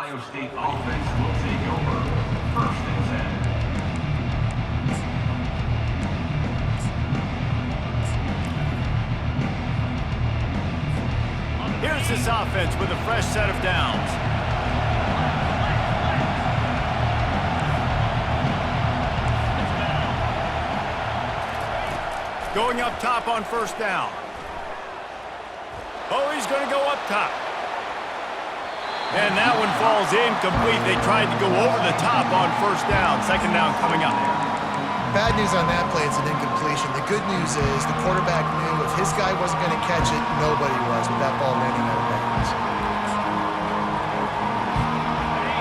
Ohio State offense will take over. First and 10. Here's this offense with a fresh set of downs. Going up top on first down. Oh, he's going to go up top. And that one falls incomplete. They tried to go over the top on first down. Second down coming up. Bad news on that play, it's an incompletion. The good news is the quarterback knew if his guy wasn't going to catch it, nobody was with that ball landing out of bounds.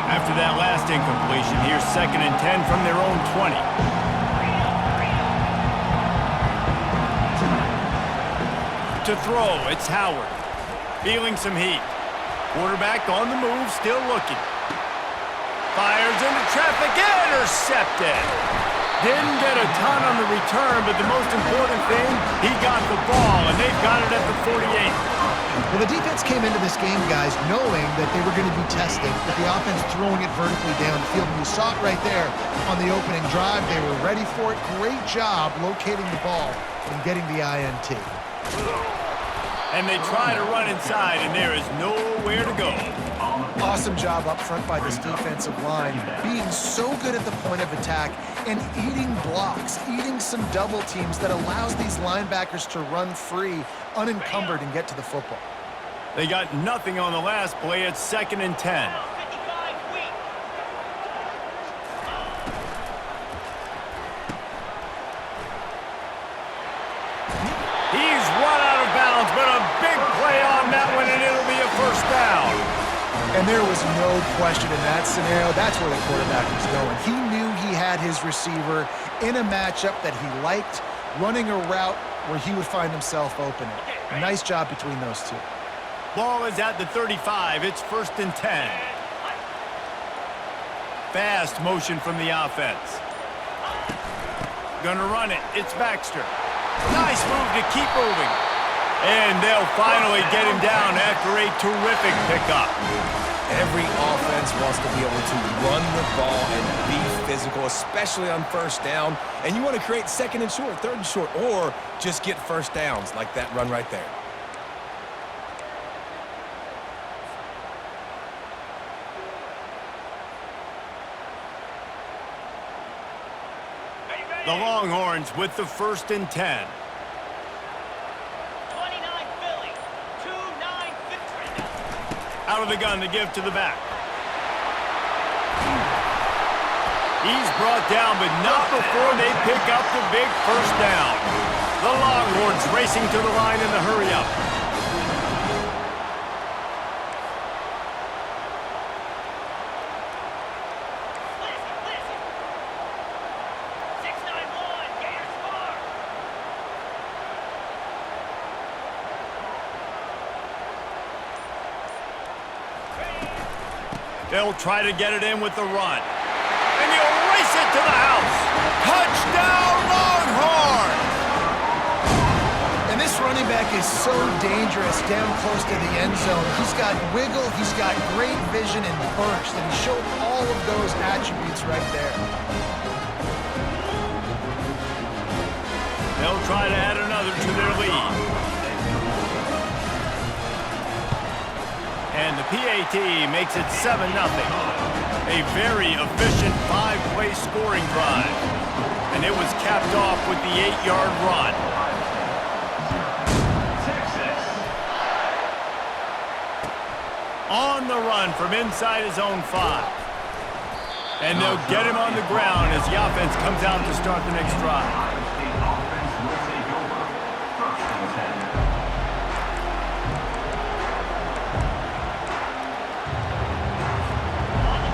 After that last incompletion, here's second and 10 from their own 20. To throw, it's Howard. Feeling some heat. Quarterback on the move, still looking. Fires into traffic, intercepted. Didn't get a ton on the return, but the most important thing, he got the ball, and they've got it at the 48. Well, the defense came into this game, guys, knowing that they were going to be tested, with the offense throwing it vertically downfield. And you saw it right there on the opening drive. They were ready for it. Great job locating the ball and getting the INT. And they try to run inside, and there is nowhere to go. Awesome job up front by this defensive line, being so good at the point of attack and eating blocks, eating some double teams that allows these linebackers to run free, unencumbered, and get to the football. They got nothing on the last play. It's second and 10. He's run out of bounds, but a big play on that one, and it'll be a first down. And there was no question in that scenario. That's where the quarterback was going. He knew he had his receiver in a matchup that he liked, running a route where he would find himself open. Nice job between those two. Ball is at the 35. It's first and 10. Fast motion from the offense. Gonna run it. It's Baxter. Nice move to keep moving. And they'll finally get him down after a terrific pickup. Every offense wants to be able to run the ball and be physical, especially on first down. And you want to create second and short, third and short, or just get first downs like that run right there. The Longhorns with the first and 10. Out of the gun to give to the back. He's brought down, but not before they pick up the big first down. The Longhorns racing to the line in the hurry-up. They'll try to get it in with the run. And he'll race it to the house. Touchdown, Longhorns! And this running back is so dangerous down close to the end zone. He's got wiggle, he's got great vision and burst, and he showed all of those attributes right there. They'll try to add another to their lead. And the PAT makes it 7-0. A very efficient 5-play scoring drive. And it was capped off with the 8-yard run. On the run from inside his own 5. And they'll get him on the ground as the offense comes out to start the next drive.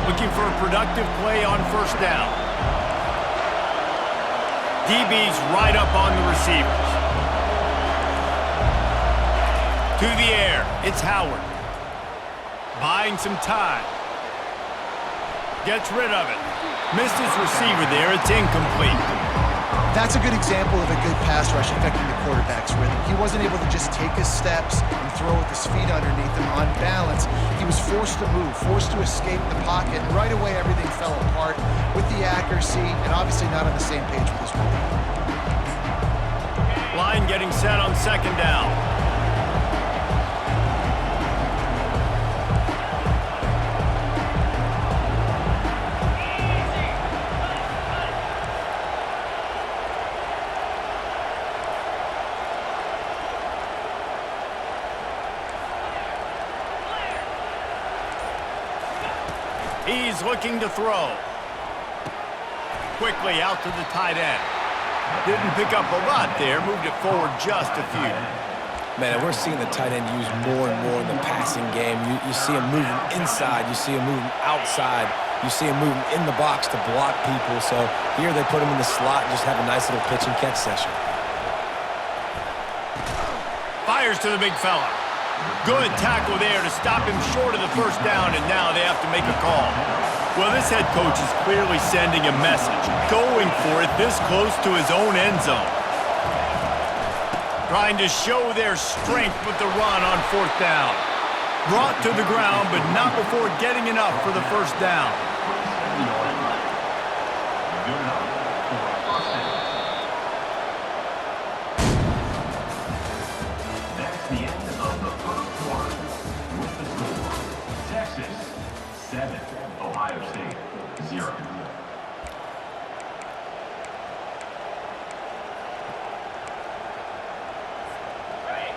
Looking for a productive play on first down. DB's right up on the receivers. To the air, it's Howard. Buying some time. Gets rid of it. Missed his receiver there, it's incomplete. That's a good example of a good pass rush affecting the quarterback's rhythm. He wasn't able to just take his steps and throw with his feet underneath him on balance. He was forced to move, forced to escape the pocket, and right away everything fell apart with the accuracy and obviously not on the same page with his rhythm. Line getting set on second down. He's looking to throw. Quickly out to the tight end. Didn't pick up a lot there, moved it forward just a few. Man, we're seeing the tight end used more and more in the passing game. You see him moving inside, you see him moving outside, you see him moving in the box to block people. So here they put him in the slot and just have a nice little pitch and catch session. Fires to the big fella. Good tackle there to stop him short of the first down, and now they have to make a call. Well, this head coach is clearly sending a message, going for it this close to his own end zone. Trying to show their strength with the run on fourth down. Brought to the ground, but not before getting enough for the first down. Good enough for a first down. That's the end of the first quarter. With the score, Texas 7, Ohio State 0.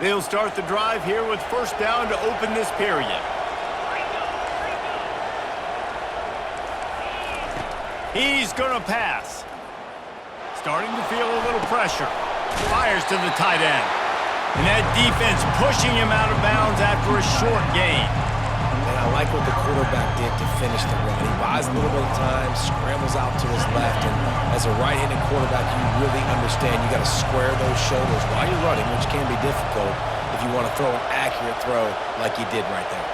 They'll start the drive here with first down to open this period. He's going to pass. Starting to feel a little pressure. Fires to the tight end. And that defense pushing him out of bounds after a short gain. And I like what the quarterback did to finish the run. He buys a little bit of time, scrambles out to his left, and as a right-handed quarterback, you really understand you got to square those shoulders while you're running, which can be difficult if you want to throw an accurate throw like he did right there.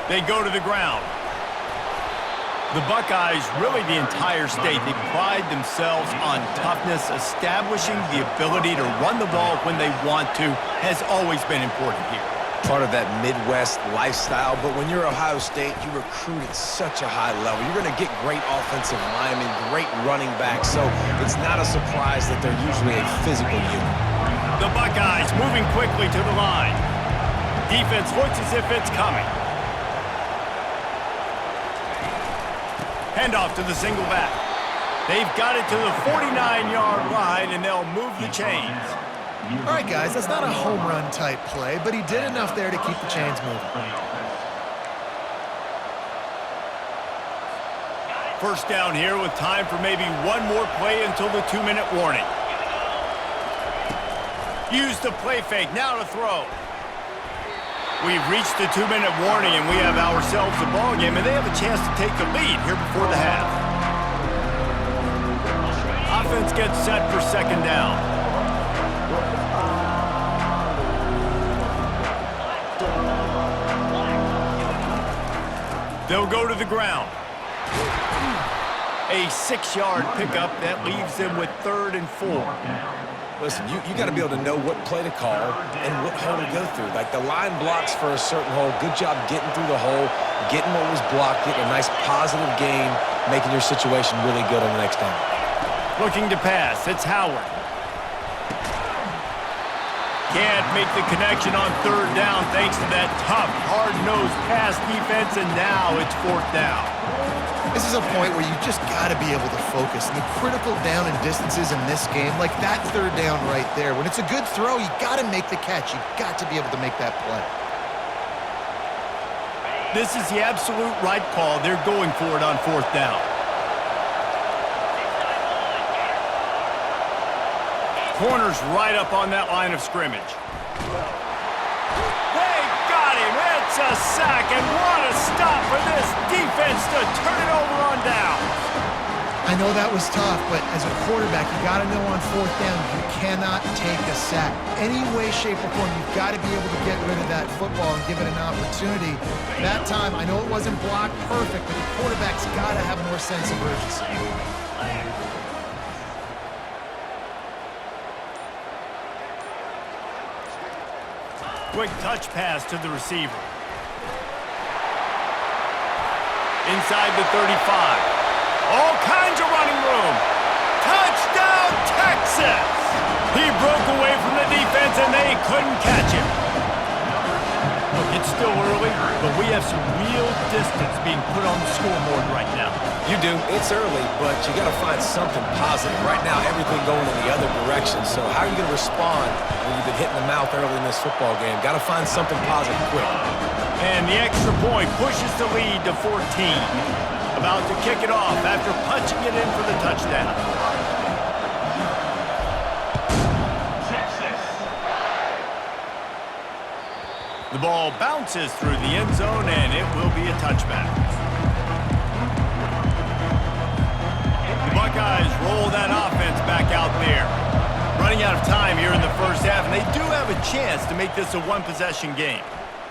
They go to the ground. The Buckeyes, really the entire state, they pride themselves on toughness. Establishing the ability to run the ball when they want to has always been important here. Part of that Midwest lifestyle, but when you're Ohio State, you recruit at such a high level. You're going to get great offensive linemen, great running backs, so it's not a surprise that they're usually a physical unit. The Buckeyes moving quickly to the line. Defense looks as if it's coming. Handoff to the single back. They've got it to the 49-yard line, and they'll move the chains. All right, guys, that's not a home run type play, but he did enough there to keep the chains moving. First down here with time for maybe one more play until the 2-minute warning. Use the play fake, now to throw. We've reached the 2-minute warning, and we have ourselves a ball game, and they have a chance to take the lead here before the half. Offense gets set for second down. They'll go to the ground. A 6-yard pickup that leaves them with 3rd and 4. Listen, you got to be able to know what play to call and what hole to go through. Like the line blocks for a certain hole. Good job getting through the hole, getting what was blocked, getting a nice positive gain, making your situation really good on the next down. Looking to pass. It's Howard. Can't make the connection on 3rd down thanks to that tough, hard-nosed pass defense, and now it's 4th down. This is a point where you just got to be able to focus. And the critical down and distances in this game, like that 3rd down right there, when it's a good throw, you got to make the catch. You got to be able to make that play. This is the absolute right call. They're going for it on 4th down. Corner's right up on that line of scrimmage. They got him. It's a sack, and what a stop for this defense to turn it over on down. I know that was tough, but as a quarterback, you got to know on 4th down, you cannot take a sack. Any way, shape, or form, you've got to be able to get rid of that football and give it an opportunity. That time, I know it wasn't blocked perfect, but the quarterback's got to have more sense of urgency. Quick touch pass to the receiver. Inside the 35. All kinds of running room. Touchdown, Texas! He broke away from the defense, and they couldn't catch him. Look, it's still early, but we have some real distance being put on the scoreboard right now. You do. It's early, but you got to find something positive. Right now, everything going in the other direction. So how are you going to respond when you've been hitting the mouth early in this football game? Got to find something positive quick. And the extra point pushes the lead to 14. About to kick it off after punching it in for the touchdown. Texas. The ball bounces through the end zone, and it will be a touchback. The Buckeyes roll that offense back out there. Running out of time here in the first half, and they do have a chance to make this a one-possession game.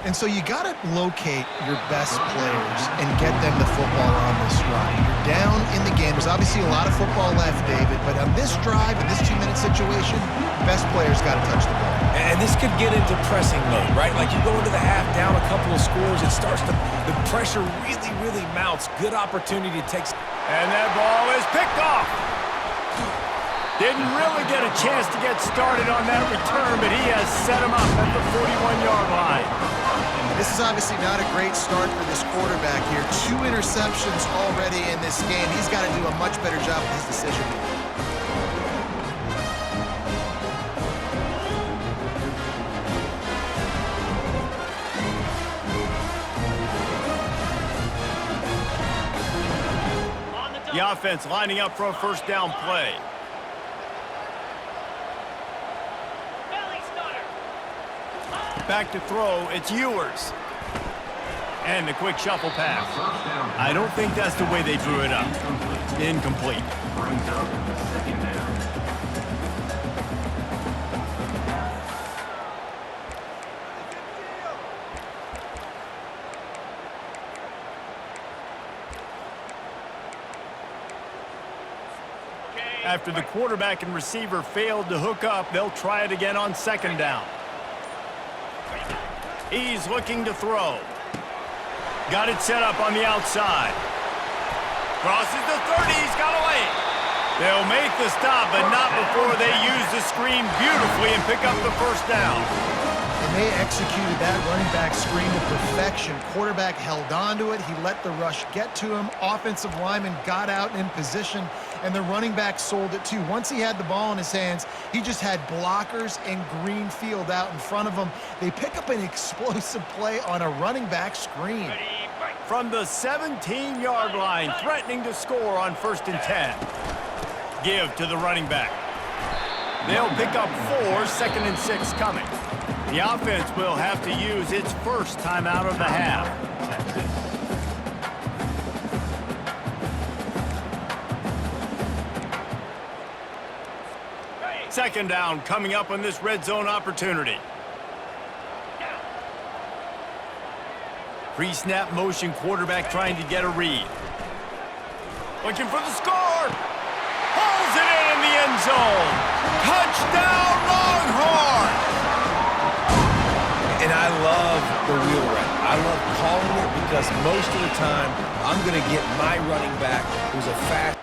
And so you got to locate your best players and get them the football on this drive. You're down in the game. There's obviously a lot of football left, David, but on this drive, in this 2-minute situation, best players got to touch the ball. And this could get into pressing mode, right? Like you go into the half down a couple of scores, it starts to, the pressure really, really mounts. Good opportunity to take. And that ball is picked off. Didn't really get a chance to get started on that return, but he has set him up at the 41-yard line. This is obviously not a great start for this quarterback here. 2 interceptions already in this game. He's got to do a much better job with his decision making. The offense lining up for a first down play. Back to throw, it's Ewers. And the quick shuffle pass. I don't think that's the way they drew it up. Incomplete. Brings up second down. After the quarterback and receiver failed to hook up, they'll try it again on second down. He's looking to throw. Got it set up on the outside. Crosses the 30, he's got away. They'll make the stop, but not before they use the screen beautifully and pick up the first down. And they executed that running back screen to perfection. Quarterback held on to it. He let the rush get to him. Offensive lineman got out in position, and the running back sold it too. Once he had the ball in his hands, he just had blockers and green field out in front of him. They pick up an explosive play on a running back screen. From the 17-yard line, threatening to score on 1st and 10. Give to the running back. They'll pick up 4, 2nd and 6 coming. The offense will have to use its first timeout of the half. Second down coming up on this red zone opportunity. Pre-snap motion, quarterback trying to get a read. Looking for the score. Pulls it in the end zone. Touchdown, Longhorns! And I love the wheel route. I love calling it because most of the time I'm going to get my running back who's a fast